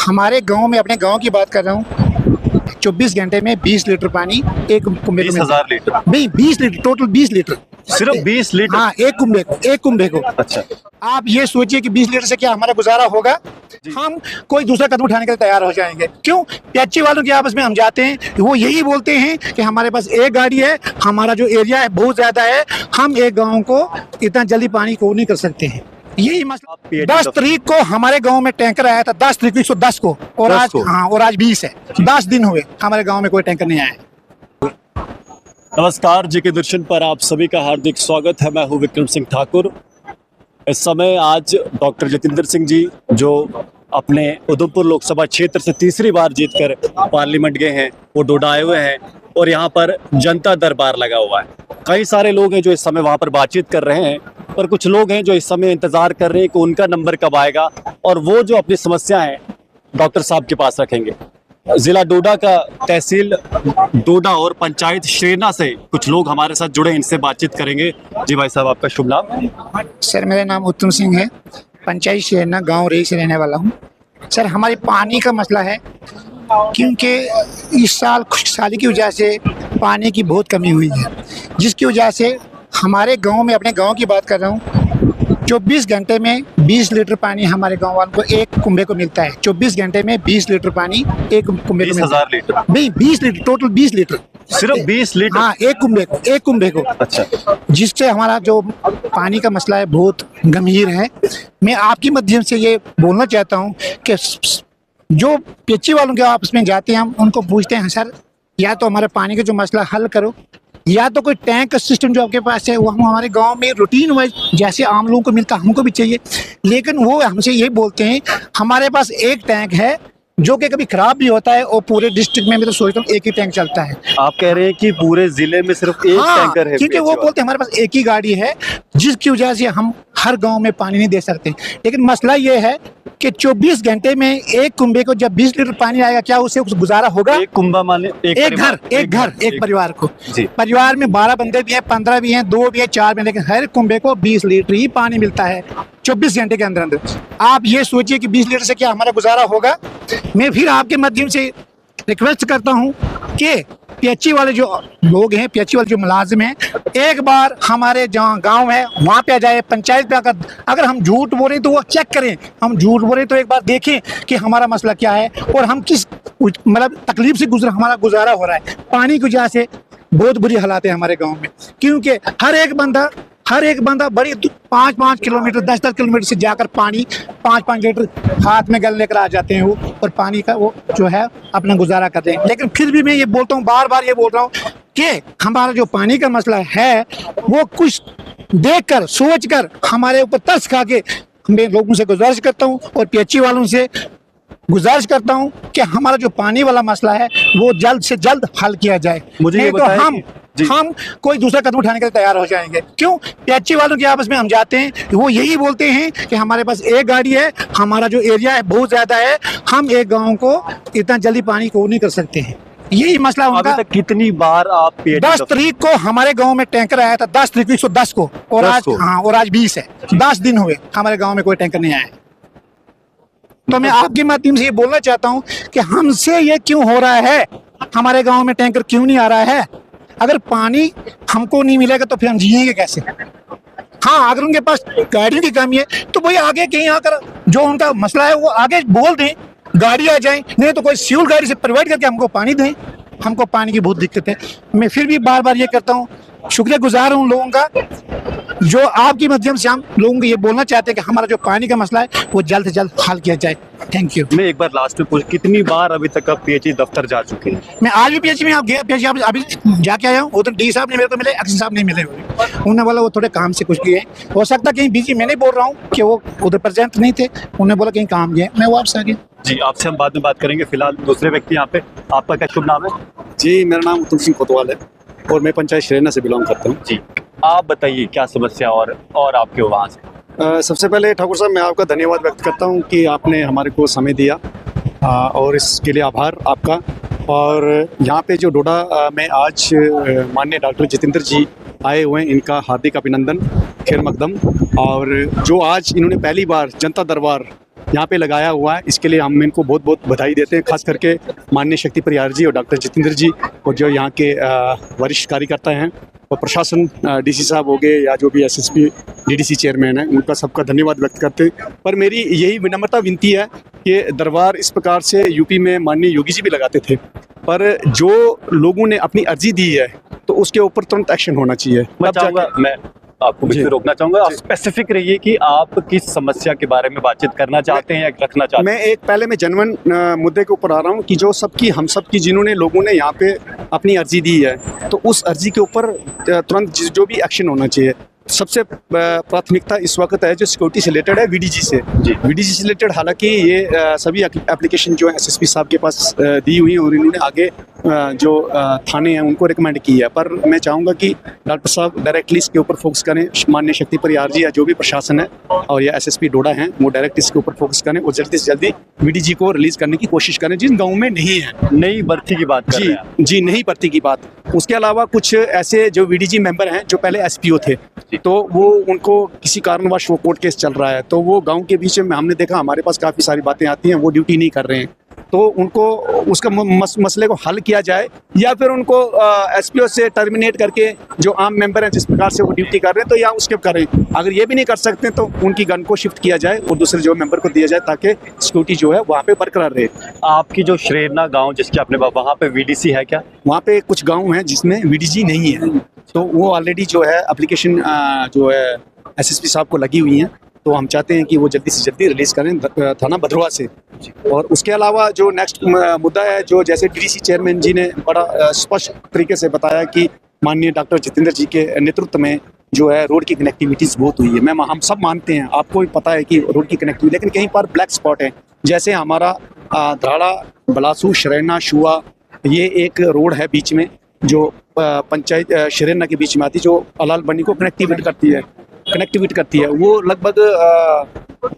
हमारे गांव में, अपने गांव की बात कर रहा हूँ, 24 घंटे में 20 लीटर पानी एक कुंभे को 20,000 लीटर? नहीं, 20 लीटर, टोटल 20 लीटर, सिर्फ 20 लीटर? हाँ, एक कुंभे को। अच्छा, आप ये सोचिए कि 20 लीटर से क्या हमारा गुजारा होगा। हम कोई दूसरा कदम उठाने के लिए तैयार हो जाएंगे। क्यों? पीएचई वालों के आपस में हम जाते हैं, वो यही बोलते हैं कि हमारे पास एक गाड़ी है, हमारा जो एरिया है बहुत ज्यादा है, हम एक गांव को इतना जल्दी पानी को नहीं कर सकते हैं। यही मसला। 10 तारीख को हमारे गांव में टैंकर आया था, 10 तारीख 110 को, और आज और आज 20 है। 10 दिन हुए हमारे गांव में कोई टैंकर नहीं आया। नमस्कार, जेके दर्शन पर आप सभी का हार्दिक स्वागत है। मैं हूं विक्रम सिंह ठाकुर। इस समय आज डॉक्टर जतिंदर सिंह जी, जो अपने उधमपुर लोकसभा क्षेत्र से तीसरी बार जीतकर पार्लियामेंट गए हैं, वो डोडा आए हुए हैं और यहाँ पर जनता दरबार लगा हुआ है। कई सारे लोग हैं जो इस समय वहाँ पर बातचीत कर रहे हैं, पर कुछ लोग हैं जो इस समय इंतजार कर रहे हैं कि उनका नंबर कब आएगा और वो जो अपनी समस्याएं डॉक्टर साहब के पास रखेंगे। जिला डोडा का तहसील डोडा और पंचायत शेरना से कुछ लोग हमारे साथ जुड़े, इनसे बातचीत करेंगे। जी भाई साहब, आपका शुभ नाम? सर, मेरा नाम उत्तम सिंह है, पंचायत शेरना गांव रेई से रहने वाला हूं। सर, हमारे पानी का मसला है, क्योंकि इस साल खुशहाली की वजह से पानी की बहुत कमी हुई है, जिसकी वजह से हमारे गांव में, अपने गांव की बात कर रहा हूं, 24 घंटे में 20 लीटर पानी हमारे गांव वालों को एक कुंभे को मिलता है। 24 घंटे में 20 लीटर पानी एक कुंभे को मिलता है। 20,000 लीटर? नहीं, 20 लीटर, टोटल 20 लीटर, सिर्फ 20 लीटर? हाँ, एक कुंभे को। अच्छा, जिससे हमारा जो पानी का मसला है बहुत गंभीर है। मैं आपके माध्यम से ये बोलना चाहता हूँ कि जो पीएचई वालों के आपस में जाते हैं, हम उनको पूछते हैं, सर या तो हमारे पानी का जो मसला हल करो, या तो कोई टैंक का सिस्टम जो आपके पास है वो हम हमारे गांव में रूटीन वाइज जैसे आम लोगों को मिलता हमको भी चाहिए। लेकिन वो हमसे यही बोलते हैं, हमारे पास एक टैंक है जो कि कभी खराब भी होता है, और पूरे डिस्ट्रिक्ट में मैं तो सोचता हूँ एक ही टैंक चलता है। आप कह रहे हैं कि पूरे जिले में सिर्फ एक टैंकर है? क्योंकि वो बोलते हैं हमारे पास एक ही गाड़ी है, जिसकी वजह से हम हर गांव में पानी नहीं दे सकते। लेकिन मसला ये है कि 24 घंटे में एक कुंभे को जब 20 लीटर पानी आएगा, क्या उससे गुजारा होगा? एक कुंभा माने एक परिवार को। परिवार में 12 बंदे भी हैं, 15 भी हैं, 2 भी हैं, 4 भी हैं, लेकिन हर कुंभे को 20 लीटर ही पानी मिलता है 24 घंटे के अंदर अंदर। आप ये सोचिए कि 20 लीटर से क्या हमारा गुजारा होगा। मैं फिर आपके माध्यम से रिक्वेस्ट करता हूँ कि पीएचई वाले जो लोग हैं, पीएचई वाले जो मुलाजिम हैं, एक बार हमारे जहाँ गांव है वहाँ पे आ जाए, पंचायत पे आकर, अगर हम झूठ बोल रहे हैं तो वो चेक करें, हम झूठ बोल रहे हैं तो एक बार देखें कि हमारा मसला क्या है और हम किस मतलब तकलीफ से हमारा गुजारा हो रहा है। पानी की वजह से बहुत बुरी हालात है हमारे गाँव में, क्योंकि हर एक बंदा बड़ी 5-5 किलोमीटर, 10-10 किलोमीटर से जाकर पानी 5-5 लीटर हाथ में गल लेकर आ जाते हैं वो, और पानी का वो जो है अपना गुजारा करते हैं। लेकिन फिर भी मैं ये बोलता हूँ, बार बार ये बोल रहा हूँ कि हमारा जो पानी का मसला है वो कुछ देखकर, सोचकर, हमारे ऊपर तरस खा के मैं लोगों से गुजारिश करता हूँ और पीएचई वालों से गुजारिश करता हूँ कि हमारा जो पानी वाला मसला है वो जल्द से जल्द हल किया जाए। मुझे ये बताएं, हम कोई दूसरा कदम उठाने के लिए तैयार हो जाएंगे। क्यों? पीएचई वालों के आपस में हम जाते हैं, वो यही बोलते हैं कि हमारे पास एक गाड़ी है, हमारा जो एरिया है बहुत ज्यादा है, हम एक गांव को इतना जल्दी पानी को नहीं कर सकते हैं। यही मसला उनका। अभी तक कितनी बार आप 10 तारीख को हमारे गांव में टैंकर आया था, 10 तारीख 110 को, और आज 20 है। 10 दिन हुए हमारे गाँव में कोई टैंकर नहीं आया। तो मैं आपके माध्यम से ये बोलना चाहता हूँ कि हमसे ये क्यों हो रहा है, हमारे गाँव में टैंकर क्यों नहीं आ रहा है? अगर पानी हमको नहीं मिलेगा तो फिर हम जिएंगे कैसे? हाँ, अगर उनके पास गाड़ियों की कमी है तो वही आगे कहीं आकर जो उनका मसला है वो आगे बोल दें, गाड़ी आ जाए, नहीं तो कोई सिविल गाड़ी से प्रोवाइड करके हमको पानी दें। हमको पानी की बहुत दिक्कत है। मैं फिर भी बार बार ये करता हूँ, शुक्रिया गुजार हूँ लोगों का, जो आपके माध्यम से हम लोगों को ये बोलना चाहते हैं कि हमारा जो पानी का मसला है वो जल्द से जल्द हल किया जाए। Thank you. मैं एक बार लास्ट में पूछ, कितनी बार अभी तक आप पीएचई दफ्तर जा चुके हैं? मैं आज भी पीएचई में अभी जाके आया हूँ। उधर डी साहब ने मेरे को मिले, एक्शन साहब नहीं मिले। उन्होंने बोला वो थोड़े काम से कुछ गए, हो सकता कहीं बिजी, मैं नहीं बोल रहा हूँ कि वो उधर प्रेजेंट नहीं थे, उन्होंने बोला कहीं काम गए, मैं वापस आ गया। जी, आपसे हम बाद में बात करेंगे। फिलहाल दूसरे व्यक्ति यहाँ पे, आपका क्या शुभ नाम है? जी, मेरा नाम उत्तम सिंह कोतवाल है और मैं पंचायत शेरना से बिलोंग करता हूँ। जी, आप बताइए क्या समस्या और आपके वहाँ से? सबसे पहले ठाकुर साहब, मैं आपका धन्यवाद व्यक्त करता हूँ कि आपने हमारे को समय दिया, और इसके लिए आभार आपका। और यहाँ पे जो डोडा में आज माननीय डॉक्टर जतिंदर जी आए हुए हैं, इनका हार्दिक अभिनंदन, खैर मकदम। और जो आज इन्होंने पहली बार जनता दरबार यहाँ पे लगाया हुआ है, इसके लिए हम इनको बहुत बहुत बधाई देते हैं। खास करके माननीय शक्ति परिहार जी और डॉक्टर जितेंद्र जी और जो यहाँ के वरिष्ठ कार्यकर्ता हैं और प्रशासन, डीसी साहब हो गए या जो भी एसएसपी डीडीसी चेयरमैन है, उनका सबका धन्यवाद व्यक्त करते हैं। पर मेरी यही विनम्रता विनती है कि दरबार इस प्रकार से यूपी में माननीय योगी जी भी लगाते थे, पर जो लोगों ने अपनी अर्जी दी है तो उसके ऊपर तुरंत एक्शन होना चाहिए। मैं आपको बीच में रोकना चाहूंगा, आप स्पेसिफिक रहिए कि आप किस समस्या के बारे में बातचीत करना चाहते हैं या रखना चाहते हैं। मैं एक पहले मैं जनवन मुद्दे के ऊपर आ रहा हूँ कि जो सबकी हम सब की जिन्होंने लोगों ने यहाँ पे अपनी अर्जी दी है, तो उस अर्जी के ऊपर तुरंत जो भी एक्शन होना चाहिए। सबसे प्राथमिकता इस वक्त है जो सिक्योरिटी से रिलेटेड है, वीडीजी से। वीडीजी से रिलेटेड हालांकि ये सभी एप्लीकेशन जो है एसएसपी साहब के पास दी हुई है और इन्होंने आगे जो थाने हैं उनको रिकमेंड की है, पर मैं चाहूँगा कि डॉक्टर साहब डायरेक्टली इसके ऊपर फोकस करें। माननीय शक्ति परिहार जी या जो भी प्रशासन है और या एसएसपी डोडा हैं, वो डायरेक्ट इसके ऊपर फोकस करें और जल्दी से जल्दी वीडीजी को रिलीज करने की कोशिश करें जिन गाँव में नहीं है। नई भर्ती की बात कर रहे हैं जी, नई भर्ती की बात। उसके अलावा कुछ ऐसे जो वीडीजी मेंबर हैं जो पहले एसपीओ थे, तो वो उनको किसी कारणवश वो कोर्ट केस चल रहा है, तो वो गांव के बीच में हमने देखा हमारे पास काफ़ी सारी बातें आती हैं, वो ड्यूटी नहीं कर रहे हैं, तो उनको उसका मसले को हल किया जाए या फिर उनको एसपीओ से टर्मिनेट करके जो आम मेंबर हैं जिस प्रकार से वो ड्यूटी कर रहे हैं तो या उसके करें। अगर ये भी नहीं कर सकते तो उनकी गन को शिफ्ट किया जाए और दूसरे जो मेंबर को दिया जाए ताकि सिक्योरिटी जो है वहाँ पे बरकरार रहे। आपकी जो श्रेरना गाँव जिसके आपने वहाँ पे वीडीसी है क्या? वहाँ पे कुछ गाँव हैं जिसमें वीडीजी नहीं है, तो वो ऑलरेडी जो है एप्लीकेशन जो है एसएसपी साहब को लगी हुई हैं, तो हम चाहते हैं कि वो जल्दी से जल्दी रिलीज करें थाना भद्रवा से। और उसके अलावा जो नेक्स्ट मुद्दा है, जो जैसे डीडीसी चेयरमैन जी ने बड़ा स्पष्ट तरीके से बताया कि माननीय डॉक्टर जितेंद्र जी के नेतृत्व में जो है रोड की कनेक्टिविटीज बहुत हुई है। हम सब मानते हैं, आपको भी पता है कि रोड की कनेक्टिविटी, लेकिन कहीं पर ब्लैक स्पॉट है। जैसे हमारा धराड़ा बलासू शरैना शुआ, ये एक रोड है बीच में जो पंचायत शरैना के बीच में आती, जो अलाल बनी को कनेक्टिविटी करती है। वो लगभग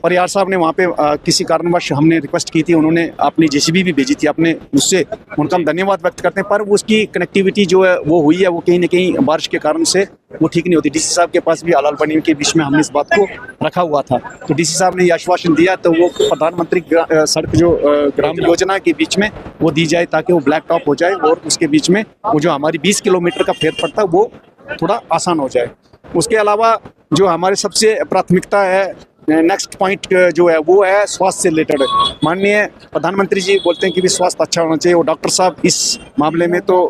परिहार साहब ने वहाँ पे किसी कारणवश हमने रिक्वेस्ट की थी, उन्होंने अपनी जेसीबी भी भेजी थी अपने, उससे उनका हम धन्यवाद व्यक्त करते हैं, पर उसकी कनेक्टिविटी जो है वो हुई है, वो कहीं ना कहीं बारिश के कारण से वो ठीक नहीं होती। डीसी साहब के पास भी अलाल बनी के बीच में हमने इस बात को रखा हुआ था, तो डीसी साहब ने ये आश्वासन दिया, तो वो प्रधानमंत्री सड़क जो ग्राम योजना के बीच में वो दी जाए ताकि वो ब्लैक टॉप हो जाए और उसके बीच में वो जो हमारी 20 किलोमीटर का फेर पड़ता है वो थोड़ा आसान हो जाए। उसके अलावा जो हमारे सबसे प्राथमिकता है, नेक्स्ट पॉइंट जो है वो है स्वास्थ्य से रिलेटेड। माननीय प्रधानमंत्री जी बोलते हैं कि भी स्वास्थ्य अच्छा होना चाहिए, और डॉक्टर साहब इस मामले में तो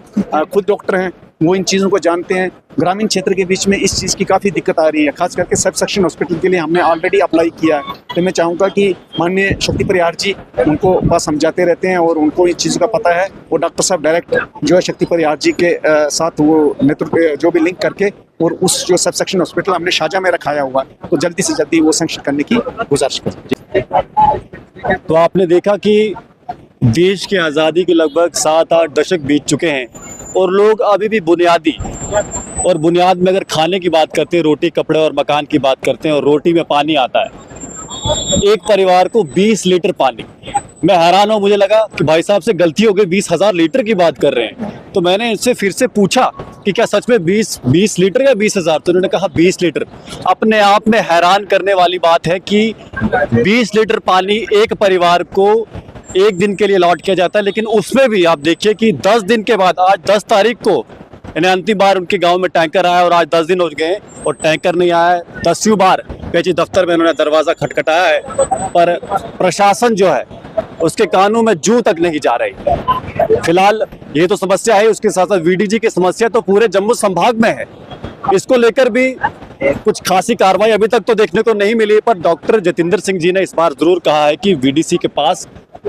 खुद डॉक्टर हैं, वो इन चीज़ों को जानते हैं। ग्रामीण क्षेत्र के बीच में इस चीज़ की काफ़ी दिक्कत आ रही है, खास करके सब सेक्शन हॉस्पिटल के लिए हमने ऑलरेडी अप्लाई किया है, तो मैं चाहूँगा कि माननीय शक्ति परिहार जी उनको पास समझाते रहते हैं और उनको इस चीज़ का पता है, वो डॉक्टर साहब डायरेक्ट जो है शक्ति परिहार जी के साथ वो नेतृत्व जो भी लिंक करके और उस जो सब सेक्शन हॉस्पिटल हमने शाहजहाँ में रखाया हुआ है, तो जल्दी से जल्दी वो सैंक्शन करने की गुजारिश करते। तो आपने देखा कि देश की आज़ादी के लगभग 7-8 दशक बीत चुके हैं और लोग अभी भी बुनियादी और बुनियाद में अगर खाने की बात करते हैं, रोटी कपड़े और मकान की बात करते हैं, और रोटी में पानी आता है, एक परिवार को 20 लीटर पानी। मैं हैरान हूँ, मुझे लगा कि भाई साहब से गलती हो गई, 20,000 लीटर की बात कर रहे हैं। तो मैंने इनसे फिर से पूछा कि क्या सच में 20 लीटर या 20,000? तो उन्होंने कहा 20 लीटर। अपने आप में हैरान करने वाली बात है कि 20 लीटर पानी एक परिवार को एक दिन के लिए अलॉट किया जाता है, लेकिन उसमें भी आप देखिए कि 10 दिन के बाद, आज 10 तारीख को इन्हें अंतिम बार उनके गांव में टैंकर आया और आज 10 दिन हो गए और टैंकर नहीं आया है। 10वीं बार पेची दफ्तर में उन्होंने दरवाज़ा खटखटाया है, पर प्रशासन जो है उसके कानों में जूं तक नहीं जा रही। फिलहाल ये तो समस्या है, उसके साथ साथ वीडीजी की समस्या तो पूरे जम्मू संभाग में है। इसको लेकर भी कुछ खासी कार्रवाई अभी तक तो देखने को नहीं मिली, पर डॉक्टर जितेंद्र सिंह जी ने इस बार जरूर कहा है कि वीडीसी के पास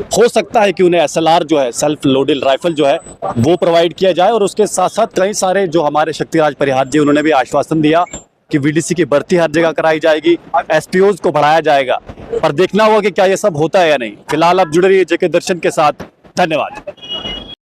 हो सकता है कि उन्हें SLR जो है, सेल्फ लोडेड राइफल जो है, वो प्रोवाइड किया जाए। और उसके साथ साथ कई सारे जो हमारे शक्तिराज परिहार जी, उन्होंने भी आश्वासन दिया कि वीडीसी की भर्ती हर जगह कराई जाएगी, SPOs को बढ़ाया जाएगा, पर देखना होगा कि क्या ये सब होता है या नहीं। फिलहाल आप जुड़े रहिए जेके दर्शन के साथ। धन्यवाद।